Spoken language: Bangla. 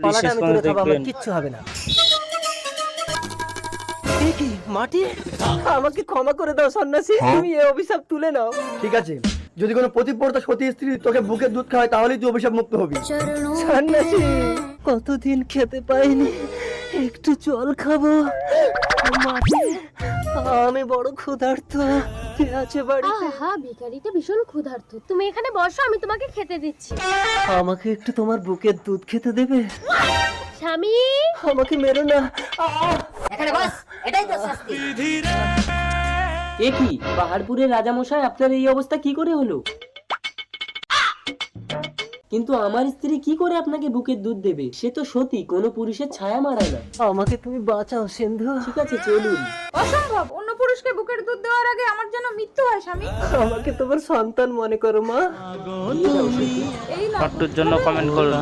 পালাটা আমি তুলে খাবো, আমার কিচ্ছু হবে না। এ কি মাটি? আমাকে ক্ষমা করে দাও সন্ন্যাসী, তুমি এই অভিশাপ তুলে নাও। ঠিক আছে, যদি কোনো পতিব্রতা সতী স্ত্রী তোকে বুকের দুধ খাওয়ায় তাহলেই তুই অভিশাপ মুক্ত হবি। সন্ন্যাসী, কতদিন খেতে পাইনি, একটু জল খাবো। মাটি, আমি বড় ক্ষুধার্ত, কে আছে বাড়িতে? আহা, ভিখারিটা ভীষণ ক্ষুধার্ত। তুমি এখানে বসো, আমি তোমাকে খেতে দিচ্ছি। আমাকে একটু তোমার বুকের দুধ খেতে দেবে? স্বামী, আমাকে মেরো না। এখানে বস, এটাই তো শাস্তি। এ কি পাহাড়পুরের রাজামশাই, আপনার এই অবস্থা কি করে হলো? কিন্তু আমার স্ত্রী কি করে আপনাকে বুকের দুধ দেবে? সে তো সতী, কোনো পুরুষের ছায়া মারায় না। আমাকে তুমি বাঁচাও সিন্ধু। ঠিক আছে, চলুন। অসম্ভব, অন্য পুরুষকে বুকের দুধ দেওয়ার আগে আমার যেন মৃত্যু হয় স্বামী। আমাকে তোমার সন্তান মনে করো মা। এই না ফটোর জন্য কমেন্ট করুন।